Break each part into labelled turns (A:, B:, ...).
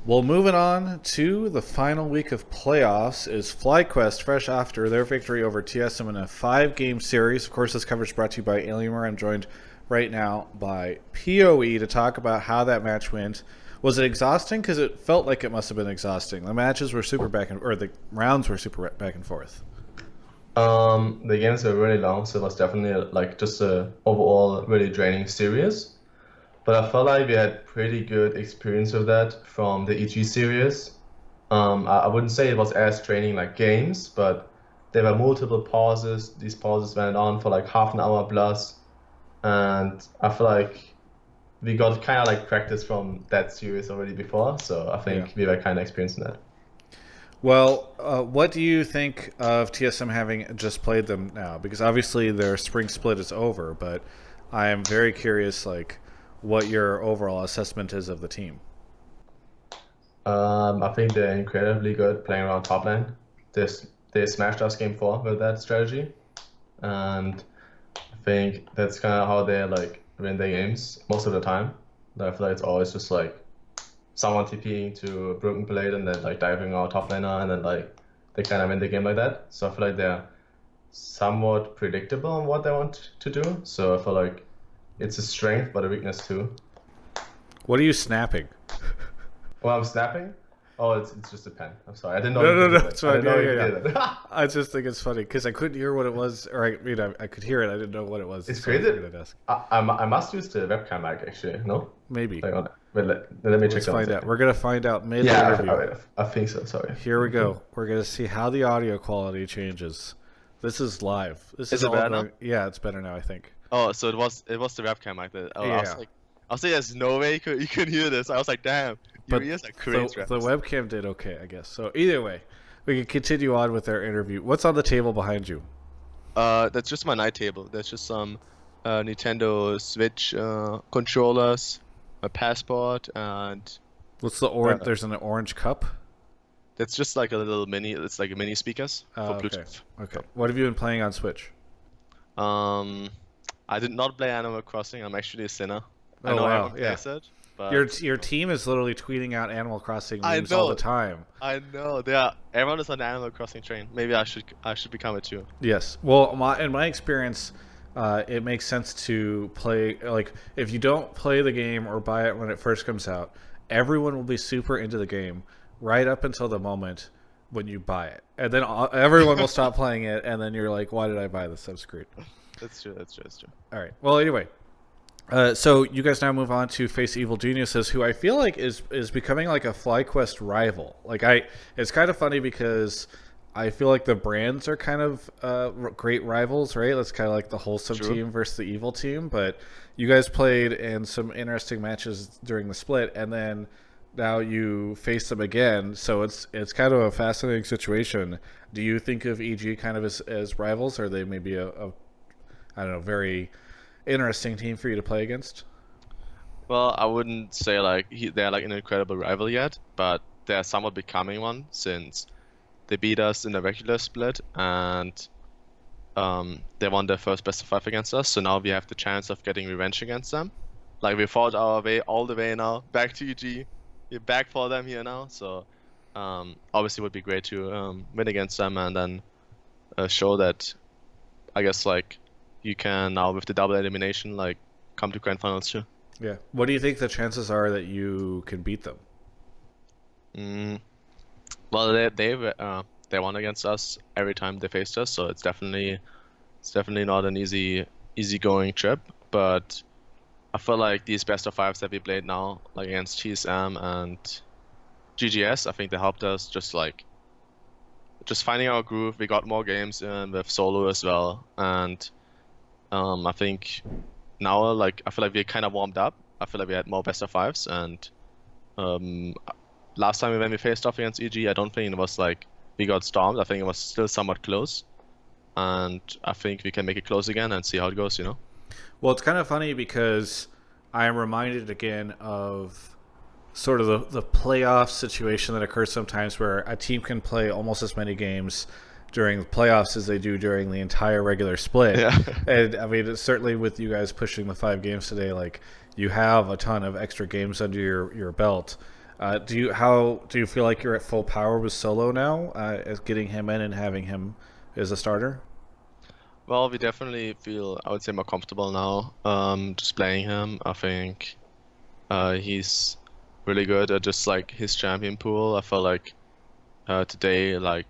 A: Well, moving on to the final week of playoffs is FlyQuest, fresh after their victory over TSM in a 5-game series. Of course, this coverage is brought to you by Alienware. I'm joined right now by PoE to talk about how that match went. Was it exhausting? Because it felt like it must have been exhausting. The matches were super the rounds were super back and forth.
B: The games were really long, so it was definitely like just a overall really draining series. But I felt like we had pretty good experience with that from the EG series. I wouldn't say it was as draining like games, but there were multiple pauses. These pauses went on for like half an hour plus, and I feel like we got kind of like practice from that series already before. So I think we were kind of experienced in that.
A: Well, what do you think of TSM having just played them now? Because obviously their spring split is over, but I am very curious, like, what your overall assessment is of the team.
B: I think they're incredibly good playing around top lane. They smashed us game 4 with that strategy, and I think that's kind of how they like win their games most of the time. I feel like it's always just like someone TPing to a broken blade and then like diving out top laner, and then like they kind of win the game like that. So I feel like they're somewhat predictable on what they want to do. So I feel like it's a strength but a weakness too.
A: What are you snapping?
B: Well, I'm snapping. Oh, it's just a pen. I'm sorry. I didn't know
A: No,
B: you
A: it's fine.
B: did it.
A: I just think it's funny because I couldn't hear what it was, or I could hear it. I didn't know what it was.
B: It's
A: so I
B: crazy.
A: figured I'd ask.
B: I must use the webcam mic actually. No?
A: Maybe.
B: Hang on. Wait, let me check
A: Let's
B: that.
A: find out. We're gonna find out mid
B: Yeah,
A: interview.
B: I think so. Sorry.
A: Here we go. We're gonna see how the audio quality changes. This is live. This
C: Is it
A: all
C: better
A: going-
C: now?
A: Yeah, it's better now. I think.
C: Oh, so it was the webcam like that. Oh,
A: Yeah.
C: I was like, there's no way you could hear this. I was like, damn, your
A: But
C: ears are crazy.
A: the webcam did okay, I guess. So either way, we can continue on with our interview. What's on the table behind you?
C: That's just my night table. There's just some Nintendo Switch controllers, a passport, and
A: What's the orange? There's an orange cup.
C: that's just like a little mini. It's like a mini speakers for
A: Okay.
C: Bluetooth.
A: Okay. What have you been playing on Switch?
C: I did not play Animal Crossing. I'm actually a sinner. I
A: Oh,
C: know
A: wow,
C: everyone
A: yeah.
C: plays it, but
A: Your team is literally tweeting out Animal Crossing
C: I
A: memes all the
C: know.
A: time.
C: I know everyone is on the Animal Crossing train. Maybe I should become it too.
A: Yes. Well, in my experience, it makes sense to play. Like, if you don't play the game or buy it when it first comes out, everyone will be super into the game right up until the moment when you buy it, and then everyone will stop playing it, and then you're like, "Why did I buy this? I'm screwed."
C: That's true. That's true.
A: All right. Well, anyway. So you guys now move on to face Evil Geniuses, who I feel like is becoming like a FlyQuest rival. Like it's kind of funny because I feel like the brands are kind of great rivals, right? That's kind of like the wholesome
C: True.
A: team versus the evil team. But you guys played in some interesting matches during the split, and then now you face them again. So it's kind of a fascinating situation. Do you think of EG kind of as rivals, or are they maybe a I don't know, very interesting team for you to play against?
C: Well, I wouldn't say like they're like an incredible rival yet, but they're somewhat becoming one since they beat us in the regular split and they won their first best of 5 against us. So now we have the chance of getting revenge against them. Like we fought our way all the way now back to EG. We're back for them here now. So obviously it would be great to win against them and then show that I guess like you can now with the double elimination like come to grand finals too.
A: Yeah. What do you think the chances are that you can beat them?
C: Well, they won against us every time they faced us, so it's definitely not an easy going trip. But I feel like these best of 5s that we played now, like against TSM and GGS, I think they helped us just finding our groove. We got more games in with solo as well, and I think now like I feel like we kind of warmed up. I feel like we had more best of 5s, and last time when we faced off against EG, I don't think it was like we got stormed. I think it was still somewhat close, and I think we can make it close again and see how it goes.
A: Well, it's kind of funny because I am reminded again of sort of the playoff situation that occurs sometimes where a team can play almost as many games during the playoffs as they do during the entire regular split.
C: Yeah.
A: And I mean, it's certainly with you guys pushing the 5 games today, like you have a ton of extra games under your belt. Do you feel like you're at full power with Solo now, as getting him in and having him as a starter?
C: Well, we definitely feel, I would say, more comfortable now. Just playing him. I think he's really good at just like his champion pool. I felt like today, like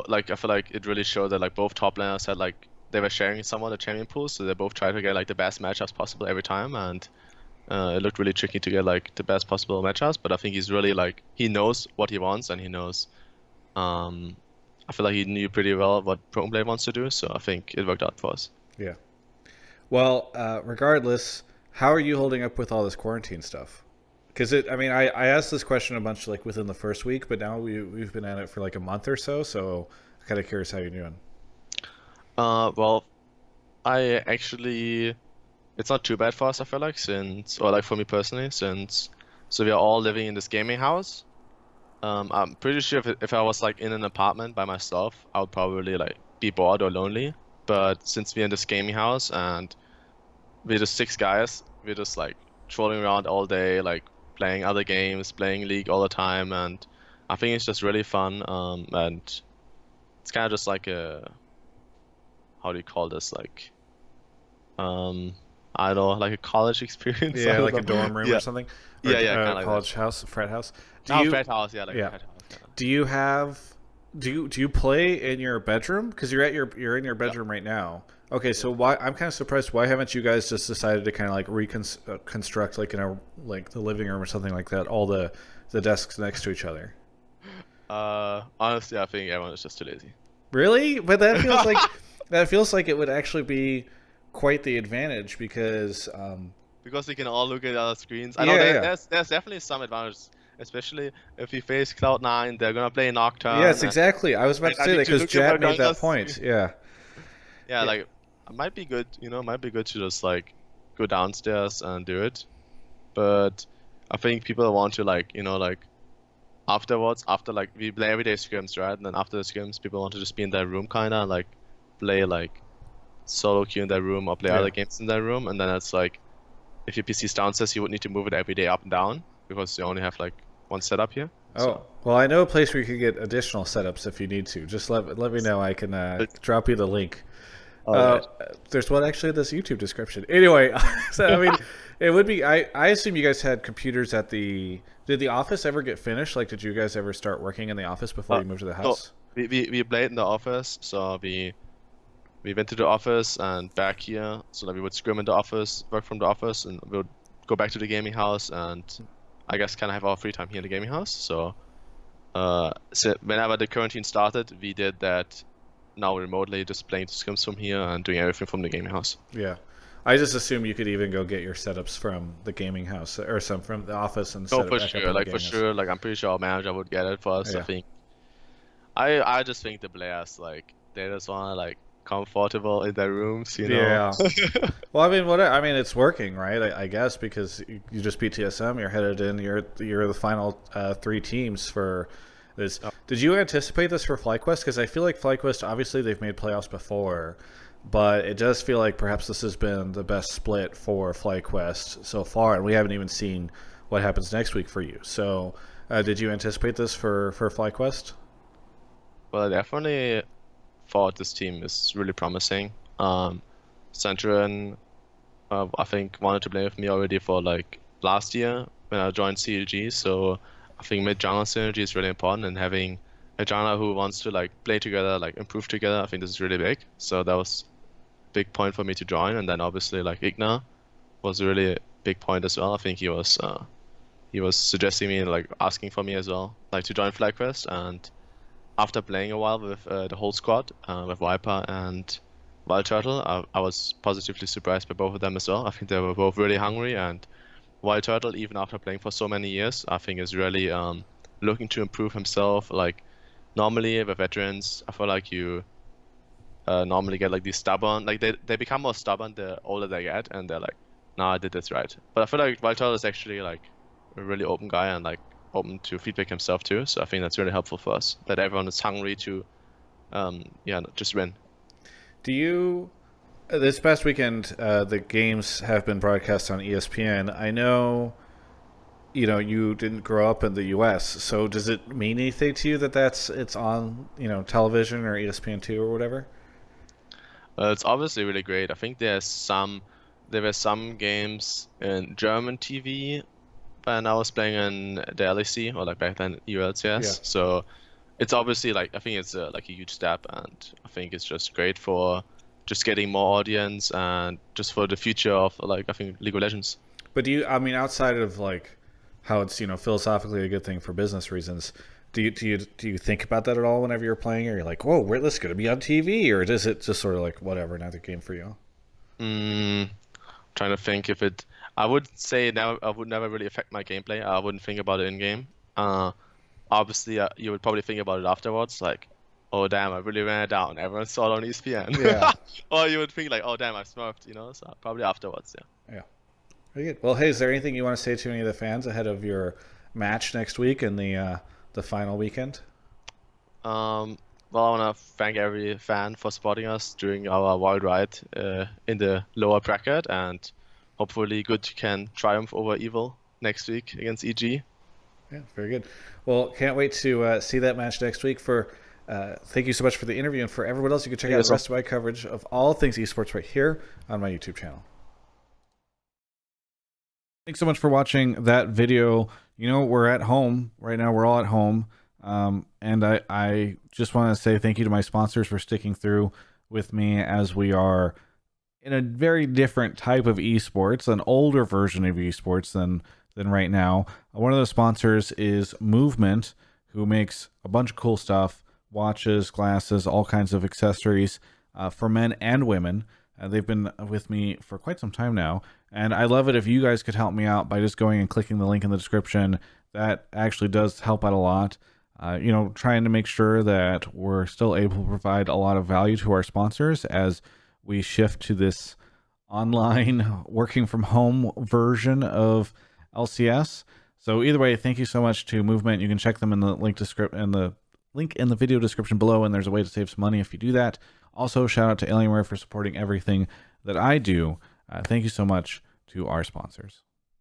C: like I feel like it really showed that like both top laners had like they were sharing somewhat the champion pool, so they both tried to get like the best matchups possible every time, and it looked really tricky to get like the best possible matchups. But I think he's really like he knows what he wants, and he knows. Um, I feel like he knew pretty well what Pro Play wants to do, so I think it worked out for us.
A: Yeah. Well, regardless, how are you holding up with all this quarantine stuff? Because I asked this question a bunch like within the first week, but now we've been at it for like a month or so. So I'm kind of curious how you're doing.
C: Well, I actually, it's not too bad for us, I feel like, or like for me personally, so we are all living in this gaming house. I'm pretty sure if I was like in an apartment by myself, I would probably like be bored or lonely. But since we're in this gaming house and we're just 6 guys, we're just like trolling around all day, like playing other games, playing League all the time, and I think it's just really fun. And it's kind of just like how do you call this? Like, I don't know, like a college experience.
A: Yeah, like a dorm room or something. Or
C: Yeah, kind of like
A: college house, frat house.
C: frat house, yeah, like
A: Yeah.
C: a frat house. Yeah.
A: Do you play in your bedroom? Because you're in your bedroom right now. Okay, so why I'm kind of surprised. Why haven't you guys just decided to kind of like reconstruct like in a like the living room or something like that? All the desks next to each other.
C: Honestly, I think everyone is just too lazy.
A: Really? But that feels like it would actually be quite the advantage because
C: Because we can all look at other screens. I
A: Yeah,
C: know
A: yeah.
C: there's definitely some advantages, especially if we face Cloud9, they're gonna play Nocturne.
A: yes, exactly. I was about to
C: I
A: say
C: need
A: that
C: to
A: because
C: look at
A: Jad
C: my
A: made that
C: Gunga's
A: point.
C: screen.
A: Yeah.
C: Yeah, like it might be good, might be good to just like go downstairs and do it. But I think people want to like, like afterwards, after like we play everyday scrims, right? And then after the scrims, people want to just be in their room kinda like play like solo queue in their room or play
A: Yeah.
C: other games in their room, and then it's like if your PC's downstairs, you would need to move it every day up and down because you only have like one setup here.
A: Oh, well, I know a place where you can get additional setups if you need to. Just let me know. I can drop you the link.
C: Alright.
A: There's one actually in this YouTube description. Anyway, so I mean, it would be. I assume you guys had computers at the. Did the office ever get finished? Like, did you guys ever start working in the office before you moved to the house?
C: We played in the office, so we went to the office and back here, so that we would scrim in the office, work from the office, and we would go back to the gaming house, and I guess kind of have our free time here in the gaming house. So whenever the quarantine started, we did that now remotely, just playing scrims from here and doing everything from the gaming house.
A: Yeah. I just assume you could even go get your setups from the gaming house or some from the office and set
C: Oh,
A: it
C: for
A: back up in
C: sure,
A: the
C: like for
A: gaming house.
C: sure, like I'm pretty sure our manager would get it for us.
A: Yeah.
C: I think. I just think the players like they just wanna like comfortable in their rooms,
A: Yeah. Well, I mean, it's working, right? I guess because you just beat TSM, you're headed in. You're the final 3 teams for this.
C: Oh.
A: Did you anticipate this for FlyQuest? Because I feel like FlyQuest, obviously, they've made playoffs before, but it does feel like perhaps this has been the best split for FlyQuest so far, and we haven't even seen what happens next week for you. So, did you anticipate this for FlyQuest?
C: Well, I definitely thought this team is really promising. Centurion, I think, wanted to play with me already for like last year when I joined CLG. So I think mid-jungle synergy is really important, and having a jungler who wants to like play together, like improve together, I think this is really big. So that was a big point for me to join. And then obviously like Igna was a really big point as well. I think he was suggesting me, like asking for me as well, like to join FlyQuest. And after playing a while with the whole squad, with Viper and Wild Turtle, I was positively surprised by both of them as well. I think they were both really hungry, and Wild Turtle, even after playing for so many years, I think is really looking to improve himself. Like normally with veterans, I feel like you normally get like these stubborn, like they become more stubborn the older they get, and they're like, nah, I did this right. But I feel like Wild Turtle is actually like a really open guy and like open to feedback himself too. So I think that's really helpful for us, that everyone is hungry to just win.
A: Do you? This past weekend, the games have been broadcast on ESPN. I know you know, you didn't grow up in the U.S. So does it mean anything to you that it's on, you know, television or ESPN2 or whatever?
C: It's obviously really great. I think there were some games in German TV when I was playing in the LEC, or like back then ULCS.
A: Yeah.
C: So it's obviously like, I think it's like a huge step, and I think it's just great for just getting more audience and just for the future of, like, I think League of Legends.
A: But do you, I mean, outside of like how it's, you know, philosophically a good thing for business reasons, do you think about that at all whenever you're playing? Or you're like, whoa, this is going to be on TV? Or is it just sort of like, whatever, another game for you?
C: Trying to think if it. I would say now I would never really affect my gameplay. I wouldn't think about it in game. Obviously, you would probably think about it afterwards, like, oh damn, I really ran it down. Everyone saw it on ESPN.
A: Yeah.
C: Or you would think like, oh damn, I smurfed, you know. So probably afterwards, yeah.
A: Yeah. Very good. Well, hey, is there anything you want to say to any of the fans ahead of your match next week and the final weekend?
C: Well, I want to thank every fan for supporting us during our wild ride in the lower bracket, and hopefully Good can triumph over Evil next week against EG.
A: Yeah, very good. Well, can't wait to see that match next week. Thank you so much for the interview, and for everyone else, you can check out the rest of my coverage of all things esports right here on my YouTube channel. Thanks so much for watching that video. You know, we're at home right now. We're all at home. And I just want to say thank you to my sponsors for sticking through with me as we are in a very different type of esports, an older version of esports than right now. One of those sponsors is Movement, who makes a bunch of cool stuff, watches, glasses, all kinds of accessories for men and women. They've been with me for quite some time now, and I love it if you guys could help me out by just going and clicking the link in the description. That actually does help out a lot. You know, trying to make sure that we're still able to provide a lot of value to our sponsors as we shift to this online working from home version of LCS. So either way, thank you so much to Movement. You can check them in the link in the video description below, and there's a way to save some money if you do that. Also, shout out to Alienware for supporting everything that I do. Thank you so much to our sponsors.